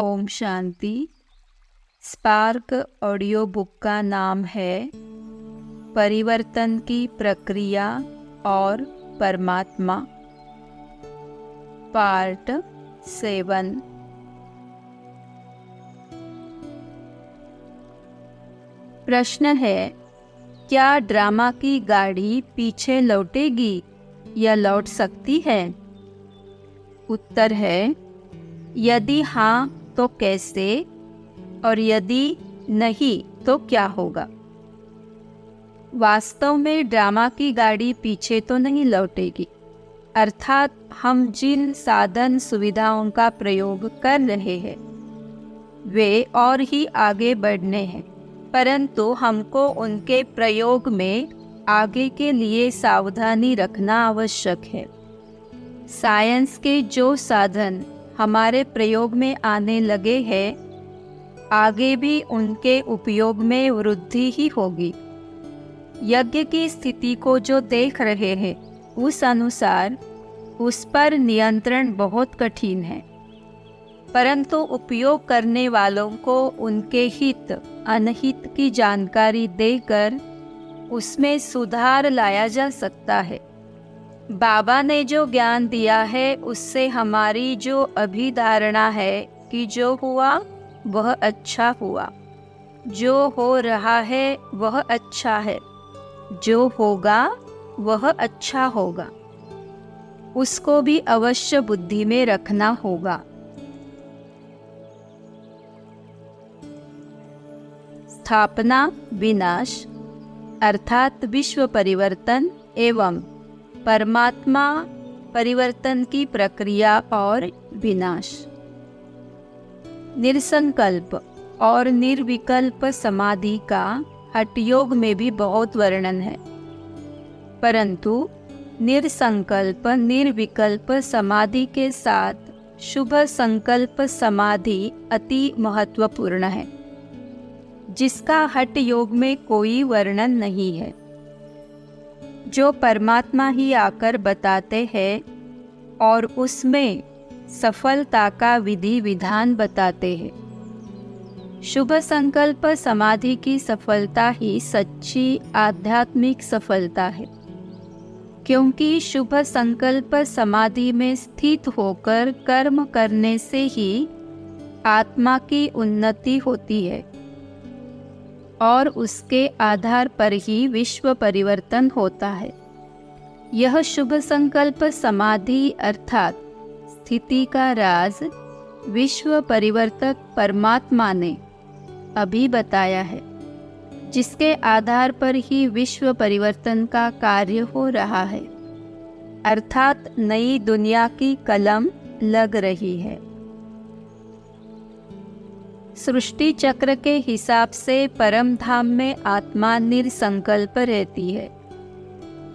Om Shanti. Spark audio book का नाम है परिवर्तन की प्रक्रिया और परमात्मा, पार्ट 7। प्रश्न है, क्या ड्रामा की गाड़ी पीछे लौटेगी या लौट सकती है? उत्तर है, यदि हाँ तो कैसे, और यदि नहीं तो क्या होगा? वास्तव में ड्रामा की गाड़ी पीछे तो नहीं लौटेगी, अर्थात हम जिन साधन सुविधाओं का प्रयोग कर रहे हैं वे और ही आगे बढ़ने हैं, परंतु हमको उनके प्रयोग में आगे के लिए सावधानी रखना आवश्यक है। साइंस के जो साधन हमारे प्रयोग में आने लगे हैं, आगे भी उनके उपयोग में वृद्धि ही होगी। यज्ञ की स्थिति को जो देख रहे हैं, उस अनुसार उस पर नियंत्रण बहुत कठिन है, परंतु उपयोग करने वालों को उनके हित अनहित की जानकारी देकर उसमें सुधार लाया जा सकता है। बाबा ने जो ज्ञान दिया है उससे हमारी जो अभिधारणा है कि जो हुआ वह अच्छा हुआ, जो हो रहा है वह अच्छा है, जो होगा वह अच्छा होगा, उसको भी अवश्य बुद्धि में रखना होगा। स्थापना विनाश अर्थात विश्व परिवर्तन एवं परमात्मा परिवर्तन की प्रक्रिया और विनाश। निरसंकल्प और निर्विकल्प समाधि का हठ योग में भी बहुत वर्णन है, परंतु निरसंकल्प निर्विकल्प समाधि के साथ शुभ संकल्प समाधि अति महत्वपूर्ण है, जिसका हठ योग में कोई वर्णन नहीं है, जो परमात्मा ही आकर बताते हैं और उसमें सफलता का विधि विधान बताते हैं। शुभ संकल्प समाधि की सफलता ही सच्ची आध्यात्मिक सफलता है, क्योंकि शुभ संकल्प समाधि में स्थित होकर कर्म करने से ही आत्मा की उन्नति होती है और उसके आधार पर ही विश्व परिवर्तन होता है। यह शुभ संकल्प समाधि अर्थात स्थिति का राज विश्व परिवर्तक परमात्मा ने अभी बताया है, जिसके आधार पर ही विश्व परिवर्तन का कार्य हो रहा है, अर्थात नई दुनिया की कलम लग रही है। सृष्टि चक्र के हिसाब से परम धाम में आत्मा निर्संकल्प रहती है,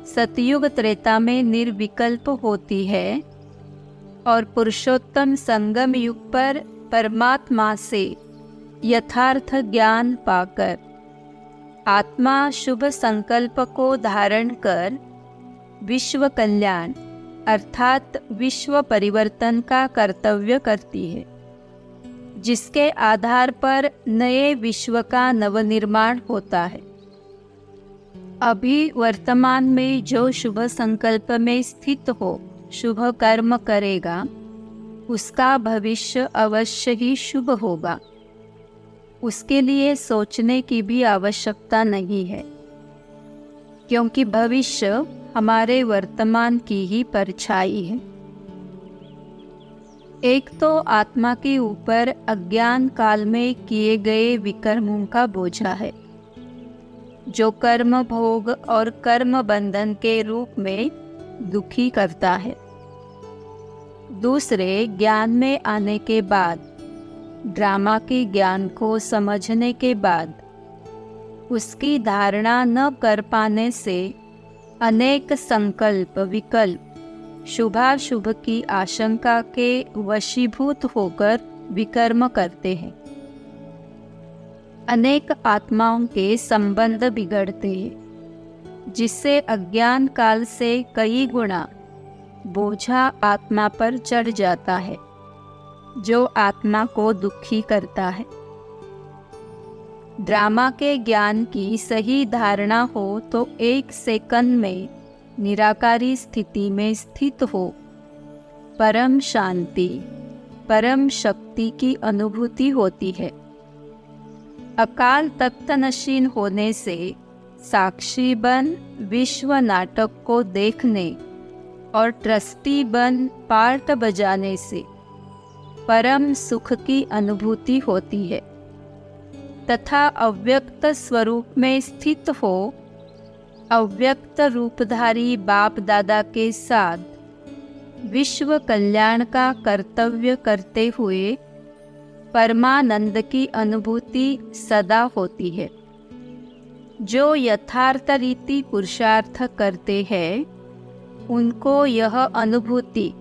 सतयुग त्रेता में निर्विकल्प होती है और पुरुषोत्तम संगम युग पर परमात्मा से यथार्थ ज्ञान पाकर आत्मा शुभ संकल्प को धारण कर विश्व कल्याण अर्थात विश्व परिवर्तन का कर्तव्य करती है, जिसके आधार पर नए विश्व का नवनिर्माण होता है। अभी वर्तमान में जो शुभ संकल्प में स्थित हो शुभ कर्म करेगा, उसका भविष्य अवश्य ही शुभ होगा। उसके लिए सोचने की भी आवश्यकता नहीं है, क्योंकि भविष्य हमारे वर्तमान की ही परछाई है। एक तो आत्मा के ऊपर अज्ञान काल में किए गए विकर्मों का बोझा है, जो कर्म भोग और कर्म बंधन के रूप में दुखी करता है। दूसरे, ज्ञान में आने के बाद, ड्रामा के ज्ञान को समझने के बाद उसकी धारणा न कर पाने से अनेक संकल्प विकल्प शुभाशुभ की आशंका के वशीभूत होकर विकर्म करते हैं। अनेक आत्माओं के संबंध बिगड़ते हैं, जिससे अज्ञान काल से कई गुना बोझा आत्मा पर चढ़ जाता है। जो आत्मा को दुखी करता है। ड्रामा के ज्ञान की सही धारणा हो तो 1 सेकंड में निराकारी स्थिति में स्थित हो परम शांति, परम शक्ति की अनुभूति होती है। अकाल तख्त नशीन होने से साक्षी बन विश्व नाटक को देखने और ट्रस्टी बन पार्ट बजाने से परम सुख की अनुभूति होती है तथा अव्यक्त स्वरूप में स्थित हो अव्यक्त रूपधारी बाप दादा के साथ विश्व कल्याण का कर्तव्य करते हुए परमानंद की अनुभूति सदा होती है। जो यथार्थ रीति पुरुषार्थ करते हैं उनको यह अनुभूति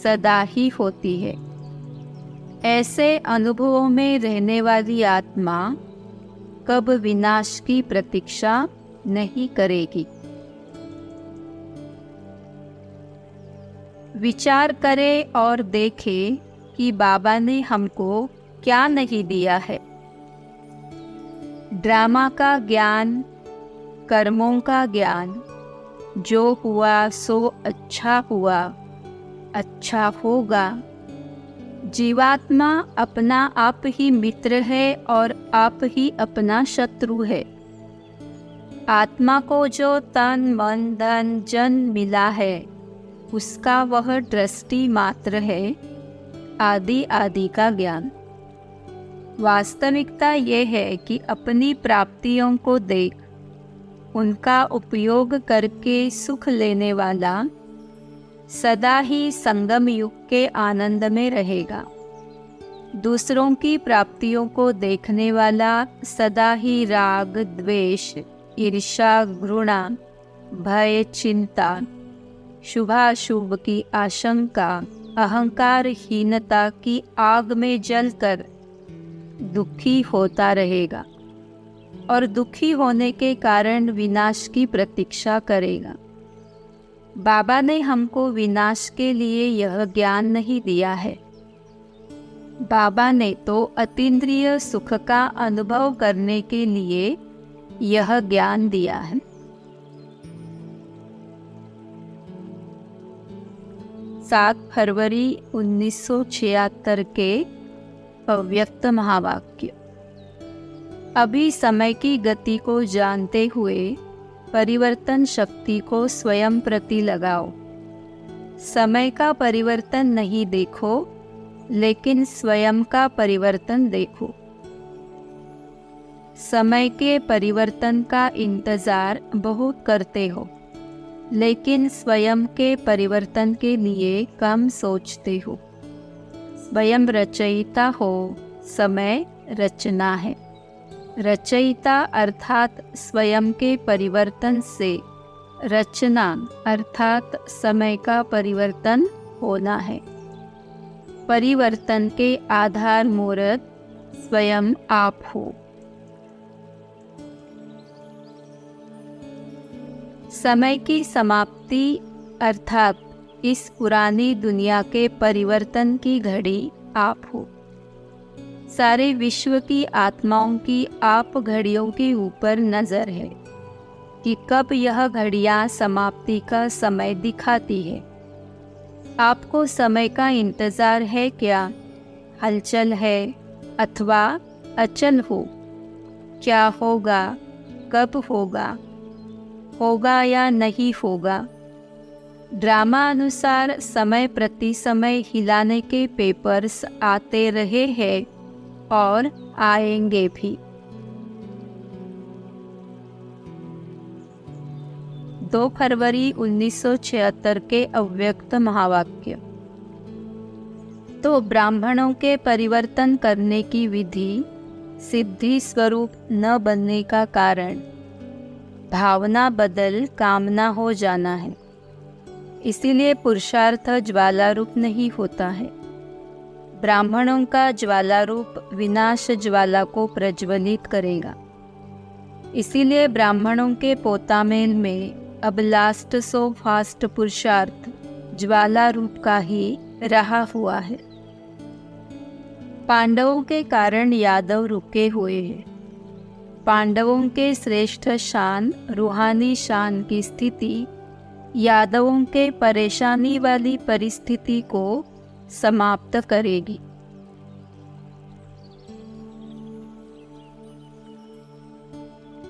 सदा ही होती है। ऐसे अनुभवों में रहने वाली आत्मा कब विनाश की प्रतीक्षा नहीं करेगी। विचार करें और देखें कि बाबा ने हमको क्या नहीं दिया है। ड्रामा का ज्ञान, कर्मों का ज्ञान, जो हुआ सो अच्छा हुआ, अच्छा होगा। जीवात्मा अपना आप ही मित्र है और आप ही अपना शत्रु है। आत्मा को जो तन मन धन जन मिला है उसका वह दृष्टि मात्र है, आदि आदि का ज्ञान। वास्तविकता ये है कि अपनी प्राप्तियों को देख उनका उपयोग करके सुख लेने वाला सदा ही संगम युग के आनंद में रहेगा। दूसरों की प्राप्तियों को देखने वाला सदा ही राग, द्वेष, ईर्ष्या, घृणा, भय, चिंता, शुभाशुभ की आशंका, अहंकार हीनता की आग में जलकर दुखी होता रहेगा और दुखी होने के कारण विनाश की प्रतीक्षा करेगा। बाबा ने हमको विनाश के लिए यह ज्ञान नहीं दिया है। बाबा ने तो अतीन्द्रिय सुख का अनुभव करने के लिए यह ज्ञान दिया है। 7 फरवरी 1976 के अव्यक्त महावाक्य। अभी समय की गति को जानते हुए परिवर्तन शक्ति को स्वयं प्रति लगाओ। समय का परिवर्तन नहीं देखो, लेकिन स्वयं का परिवर्तन देखो। समय के परिवर्तन का इंतजार बहुत करते हो, लेकिन स्वयं के परिवर्तन के लिए कम सोचते हो। स्वयं रचयिता हो, समय रचना है। रचयिता अर्थात स्वयं के परिवर्तन से रचना अर्थात समय का परिवर्तन होना है। परिवर्तन के आधार मूर्त स्वयं आप हो। समय की समाप्ति अर्थात इस पुरानी दुनिया के परिवर्तन की घड़ी आप हो। सारे विश्व की आत्माओं की आप घड़ियों के ऊपर नज़र है कि कब यह घड़ियाँ समाप्ति का समय दिखाती है। आपको समय का इंतज़ार है क्या? हलचल है अथवा अचल हो? क्या होगा, कब होगा, होगा या नहीं होगा? ड्रामा अनुसार समय प्रति समय हिलाने के पेपर्स आते रहे हैं और आएंगे भी। 2 फरवरी 1976 के अव्यक्त महावाक्य। तो ब्राह्मणों के परिवर्तन करने की विधि सिद्धि स्वरूप न बनने का कारण भावना बदल कामना हो जाना है। इसीलिए पुरुषार्थ ज्वाला रूप नहीं होता है। ब्राह्मणों का ज्वाला रूप विनाश ज्वाला को प्रज्वलित करेगा। इसीलिए ब्राह्मणों के पोतामेल में अब लास्ट सो फास्ट पुरुषार्थ ज्वाला रूप का ही रहा हुआ है। पांडवों के कारण यादव रुके हुए हैं। पांडवों के श्रेष्ठ शान, रूहानी शान की स्थिति यादवों के परेशानी वाली परिस्थिति को समाप्त करेगी।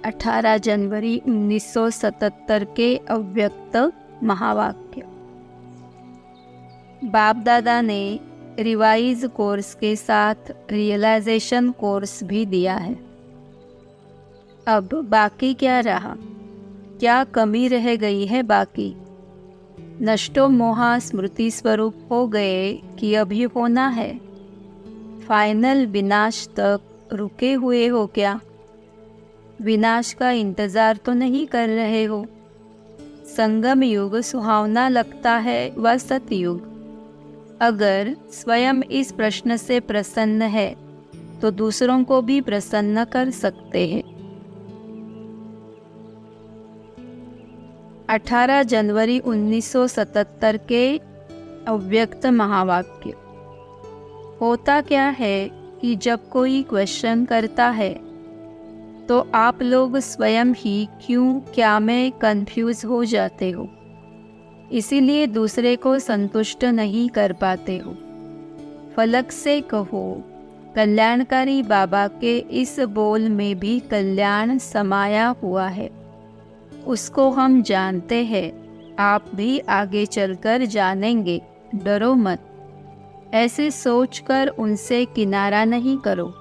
18 जनवरी 1977 के अव्यक्त महावाक्य। बाप दादा ने रिवाइज कोर्स के साथ रियलाइजेशन कोर्स भी दिया है। अब बाकी क्या रहा? क्या कमी रह गई है बाकी? नष्टो मोहा स्मृति स्वरूप हो गए कि अभी होना है? फाइनल विनाश तक रुके हुए हो क्या? विनाश का इंतज़ार तो नहीं कर रहे हो? संगम युग सुहावना लगता है व सतयुग? अगर स्वयं इस प्रश्न से प्रसन्न है तो दूसरों को भी प्रसन्न कर सकते हैं। 18 जनवरी 1977 के अव्यक्त महावाक्य। होता क्या है कि जब कोई क्वेश्चन करता है तो आप लोग स्वयं ही क्यों क्या में कंफ्यूज हो जाते हो, इसीलिए दूसरे को संतुष्ट नहीं कर पाते हो। फलक से कहो, कल्याणकारी बाबा के इस बोल में भी कल्याण समाया हुआ है, उसको हम जानते हैं, आप भी आगे चलकर जानेंगे, डरो मत। ऐसे सोचकर उनसे किनारा नहीं करो।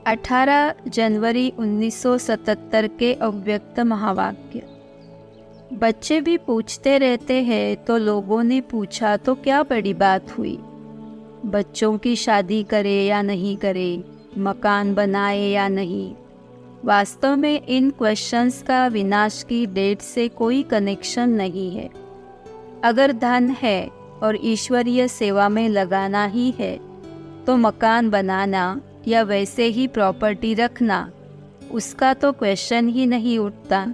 18 जनवरी 1977 के अव्यक्त महावाक्य। बच्चे भी पूछते रहते हैं तो लोगों ने पूछा तो क्या बड़ी बात हुई? बच्चों की शादी करे या नहीं करे, मकान बनाए या नहीं, वास्तव में इन क्वेश्चंस का विनाश की डेट से कोई कनेक्शन नहीं है। अगर धन है और ईश्वरीय सेवा में लगाना ही है तो मकान बनाना या वैसे ही प्रॉपर्टी रखना, उसका तो क्वेश्चन ही नहीं उठता।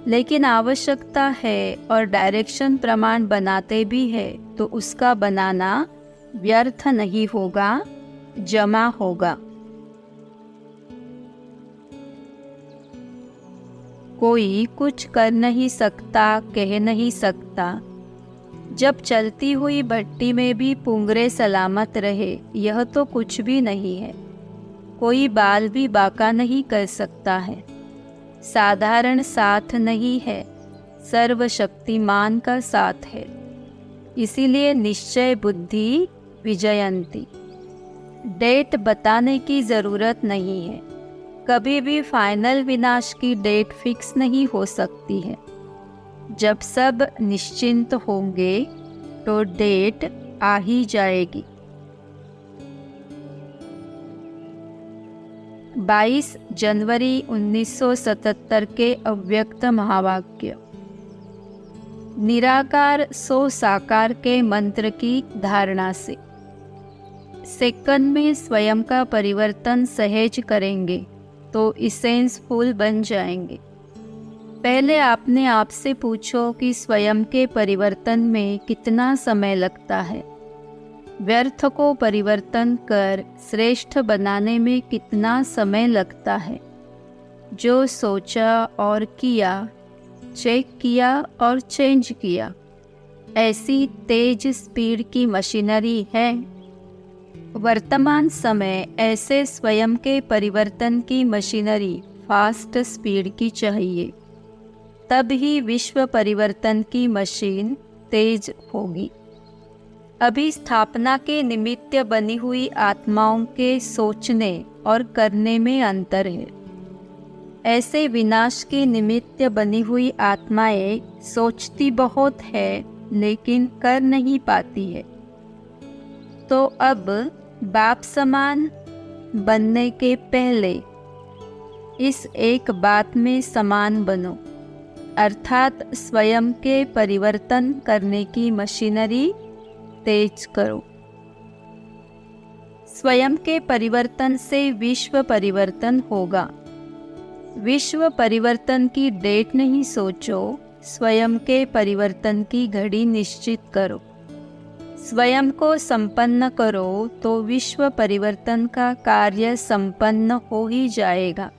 लेकिन आवश्यकता है और डायरेक्शन प्रमाण बनाते भी है तो उसका बनाना व्यर्थ नहीं होगा, जमा होगा। कोई कुछ कर नहीं सकता, कह नहीं सकता। जब चलती हुई भट्टी में भी पुंगरे सलामत रहे, यह तो कुछ भी नहीं है। कोई बाल भी बाका नहीं कर सकता है। साधारण साथ नहीं है, सर्वशक्तिमान का साथ है। इसीलिए निश्चय बुद्धि विजयंती। डेट बताने की ज़रूरत नहीं है। कभी भी फाइनल विनाश की डेट फिक्स नहीं हो सकती है। जब सब निश्चिंत होंगे तो डेट आ ही जाएगी। 22 जनवरी 1977 के अव्यक्त महावाक्य। निराकार सो साकार के मंत्र की धारणा से सेकंड में स्वयं का परिवर्तन सहज करेंगे तो इसेंसफुल बन जाएंगे। पहले आपने आप से पूछो कि स्वयं के परिवर्तन में कितना समय लगता है। व्यर्थ को परिवर्तन कर श्रेष्ठ बनाने में कितना समय लगता है। जो सोचा और किया, चेक किया और चेंज किया, ऐसी तेज स्पीड की मशीनरी है। वर्तमान समय ऐसे स्वयं के परिवर्तन की मशीनरी फास्ट स्पीड की चाहिए, तब ही विश्व परिवर्तन की मशीन तेज होगी। अभी स्थापना के निमित्त बनी हुई आत्माओं के सोचने और करने में अंतर है। ऐसे विनाश के निमित्त बनी हुई आत्माएं सोचती बहुत है लेकिन कर नहीं पाती है। तो अब बाप समान बनने के पहले इस एक बात में समान बनो, अर्थात स्वयं के परिवर्तन करने की मशीनरी तेज करो। स्वयं के परिवर्तन से विश्व परिवर्तन होगा। विश्व परिवर्तन की डेट नहीं सोचो, स्वयं के परिवर्तन की घड़ी निश्चित करो। स्वयं को संपन्न करो तो विश्व परिवर्तन का कार्य संपन्न हो ही जाएगा।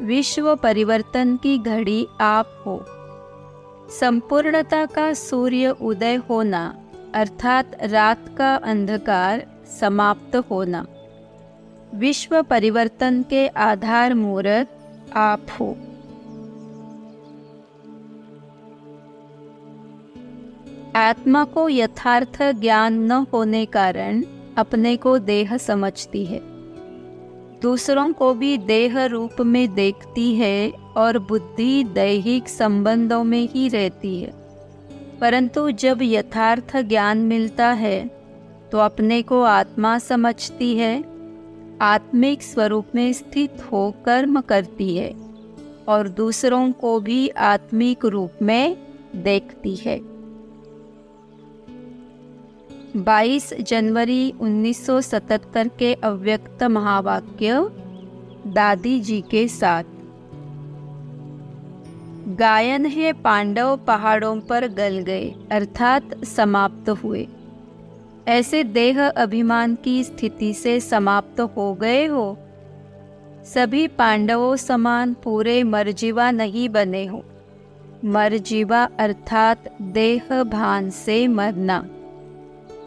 विश्व परिवर्तन की घड़ी आप हो। संपूर्णता का सूर्य उदय होना अर्थात रात का अंधकार समाप्त होना। विश्व परिवर्तन के आधार मूर्त आप हो। आत्मा को यथार्थ ज्ञान न होने कारण अपने को देह समझती है, दूसरों को भी देह रूप में देखती है और बुद्धि दैहिक संबंधों में ही रहती है। परंतु जब यथार्थ ज्ञान मिलता है तो अपने को आत्मा समझती है, आत्मिक स्वरूप में स्थित हो कर्म करती है और दूसरों को भी आत्मिक रूप में देखती है। 22 जनवरी 1977 के अव्यक्त महावाक्य दादी जी के साथ। गायन है पांडव पहाड़ों पर गल गए अर्थात समाप्त हुए। ऐसे देह अभिमान की स्थिति से समाप्त हो गए हो। सभी पांडवों समान पूरे मरजीवा नहीं बने हो। मरजीवा अर्थात देह भान से मरना।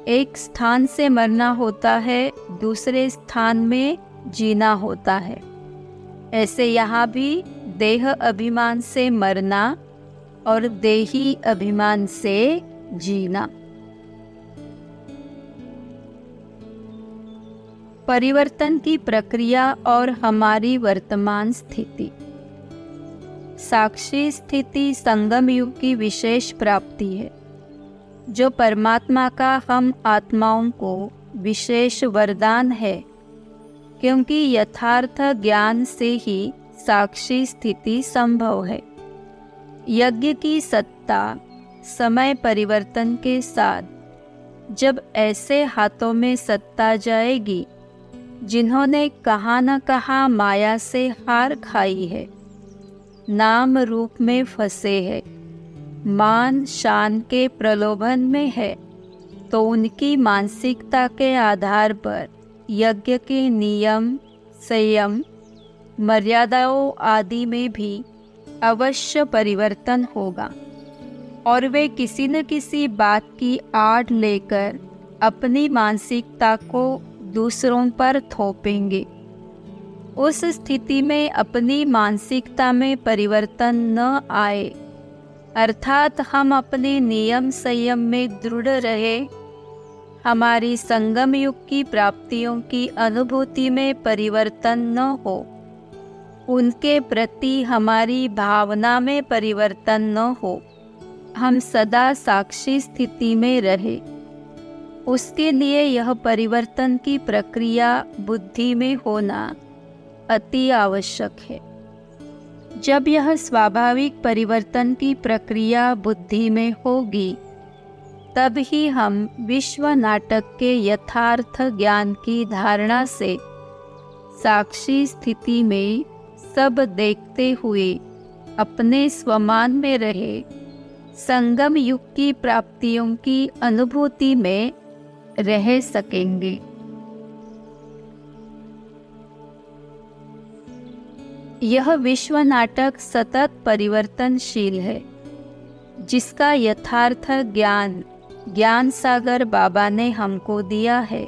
एक स्थान से मरना होता है, दूसरे स्थान में जीना होता है। ऐसे यहाँ भी देह अभिमान से मरना और देही अभिमान से जीना। परिवर्तन की प्रक्रिया और हमारी वर्तमान स्थिति। साक्षी स्थिति संगम युग की विशेष प्राप्ति है, जो परमात्मा का हम आत्माओं को विशेष वरदान है, क्योंकि यथार्थ ज्ञान से ही साक्षी स्थिति संभव है। यज्ञ की सत्ता समय परिवर्तन के साथ जब ऐसे हाथों में सत्ता जाएगी जिन्होंने कहाँ न कहाँ माया से हार खाई है, नाम रूप में फंसे हैं, मान शान के प्रलोभन में है, तो उनकी मानसिकता के आधार पर यज्ञ के नियम, संयम, मर्यादाओं आदि में भी अवश्य परिवर्तन होगा और वे किसी न किसी बात की आड़ लेकर अपनी मानसिकता को दूसरों पर थोपेंगे। उस स्थिति में अपनी मानसिकता में परिवर्तन न आए, अर्थात हम अपने नियम संयम में दृढ़ रहे, हमारी संगम युग की प्राप्तियों की अनुभूति में परिवर्तन न हो, उनके प्रति हमारी भावना में परिवर्तन न हो, हम सदा साक्षी स्थिति में रहे। उसके लिए यह परिवर्तन की प्रक्रिया बुद्धि में होना अति आवश्यक है। जब यह स्वाभाविक परिवर्तन की प्रक्रिया बुद्धि में होगी, तब ही हम विश्व नाटक के यथार्थ ज्ञान की धारणा से साक्षी स्थिति में सब देखते हुए अपने स्वमान में रहे संगम युग की प्राप्तियों की अनुभूति में रह सकेंगे। यह विश्व नाटक सतत परिवर्तनशील है, जिसका यथार्थ ज्ञान सागर बाबा ने हमको दिया है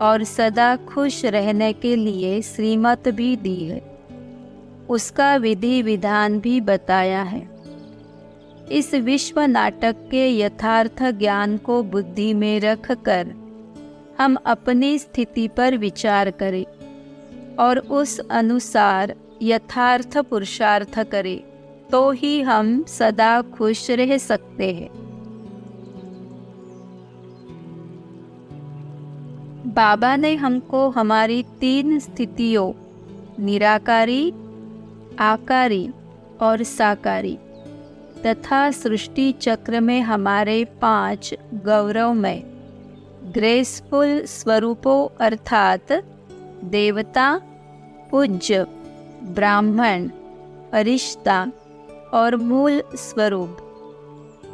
और सदा खुश रहने के लिए श्रीमत भी दी है। उसका विधि विधान भी बताया है। इस विश्व नाटक के यथार्थ ज्ञान को बुद्धि में रखकर हम अपनी स्थिति पर विचार करें और उस अनुसार यथार्थ पुरुषार्थ करें, तो ही हम सदा खुश रह सकते हैं। बाबा ने हमको हमारी 3 स्थितियों निराकारी, आकारी और साकारी तथा सृष्टि चक्र में हमारे 5 गौरवमय ग्रेसफुल स्वरूपों अर्थात देवता, पूज्य, ब्राह्मण, अरिष्ता और मूल स्वरूप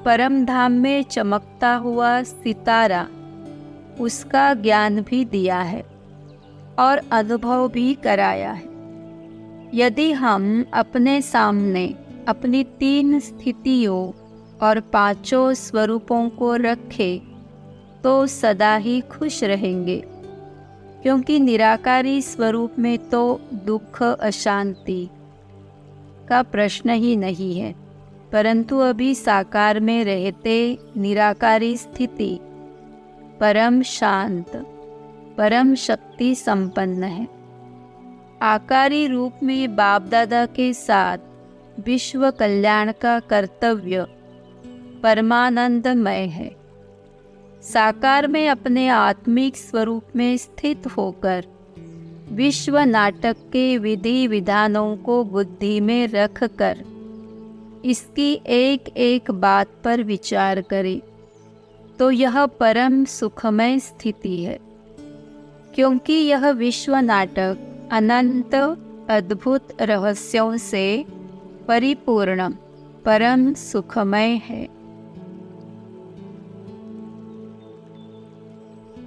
परम धाम में चमकता हुआ सितारा, उसका ज्ञान भी दिया है और अनुभव भी कराया है। यदि हम अपने सामने अपनी 3 स्थितियों और 5 स्वरूपों को रखें तो सदा ही खुश रहेंगे, क्योंकि निराकारी स्वरूप में तो दुख अशांति का प्रश्न ही नहीं है, परंतु अभी साकार में रहते निराकारी स्थिति परम शांत, परम शक्ति संपन्न है। आकारी रूप में बाप दादा के साथ विश्व कल्याण का कर्तव्य परमानंदमय है। साकार में अपने आत्मिक स्वरूप में स्थित होकर विश्व नाटक के विधि विधानों को बुद्धि में रखकर इसकी एक एक बात पर विचार करें तो यह परम सुखमय स्थिति है, क्योंकि यह विश्व नाटक अनंत अद्भुत रहस्यों से परिपूर्ण परम सुखमय है।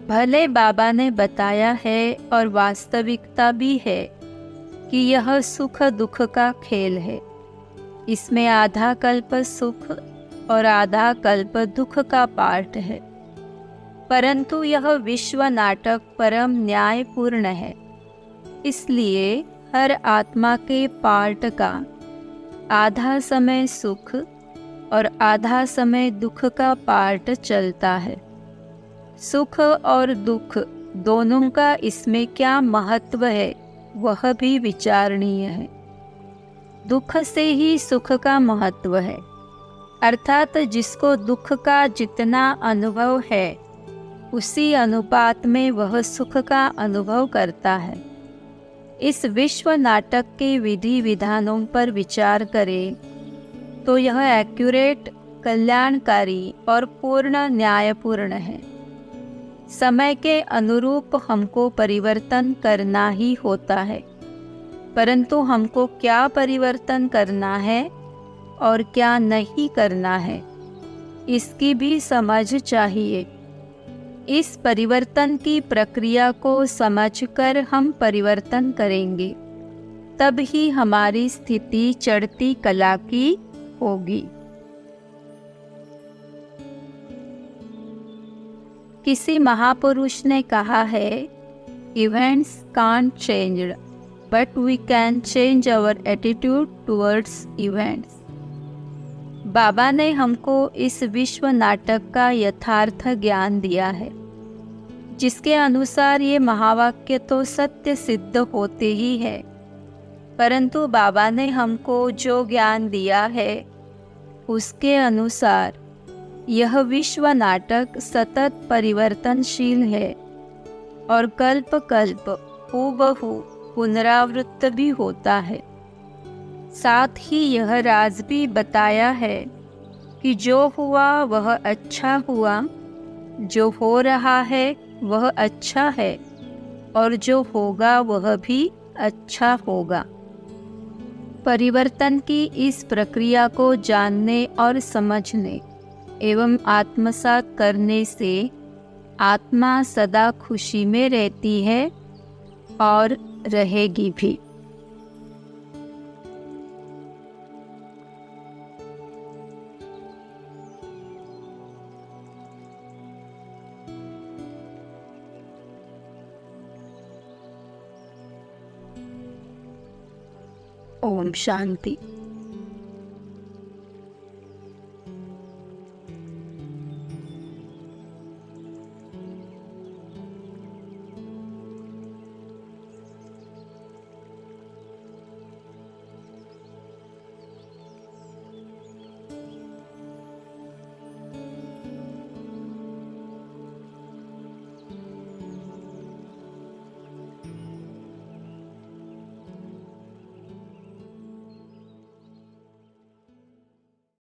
भले बाबा ने बताया है और वास्तविकता भी है कि यह सुख दुख का खेल है। इसमें आधा कल्प सुख और आधा कल्प दुख का पाठ है, परंतु यह विश्व नाटक परम न्यायपूर्ण है। इसलिए हर आत्मा के पार्ट का आधा समय सुख और आधा समय दुख का पार्ट चलता है। सुख और दुख दोनों का इसमें क्या महत्व है वह भी विचारणीय है। दुख से ही सुख का महत्व है, अर्थात जिसको दुख का जितना अनुभव है उसी अनुपात में वह सुख का अनुभव करता है। इस विश्व नाटक के विधि विधानों पर विचार करें तो यह एक्यूरेट, कल्याणकारी और पूर्ण न्यायपूर्ण है। समय के अनुरूप हमको परिवर्तन करना ही होता है, परंतु हमको क्या परिवर्तन करना है और क्या नहीं करना है इसकी भी समझ चाहिए। इस परिवर्तन की प्रक्रिया को समझकर हम परिवर्तन करेंगे, तब ही हमारी स्थिति चढ़ती कला की होगी। किसी महापुरुष ने कहा है, events can't change but we can change our attitude towards events. बाबा ने हमको इस विश्व नाटक का यथार्थ ज्ञान दिया है, जिसके अनुसार ये महावाक्य तो सत्य सिद्ध होते ही है, परंतु बाबा ने हमको जो ज्ञान दिया है उसके अनुसार यह विश्व नाटक सतत परिवर्तनशील है और कल्प कल्प हूबहू पुनरावृत्त भी होता है। साथ ही यह राज भी बताया है कि जो हुआ वह अच्छा हुआ, जो हो रहा है वह अच्छा है और जो होगा वह भी अच्छा होगा। परिवर्तन की इस प्रक्रिया को जानने और समझने एवं आत्मसात करने से आत्मा सदा खुशी में रहती है और रहेगी भी। ओम शांति।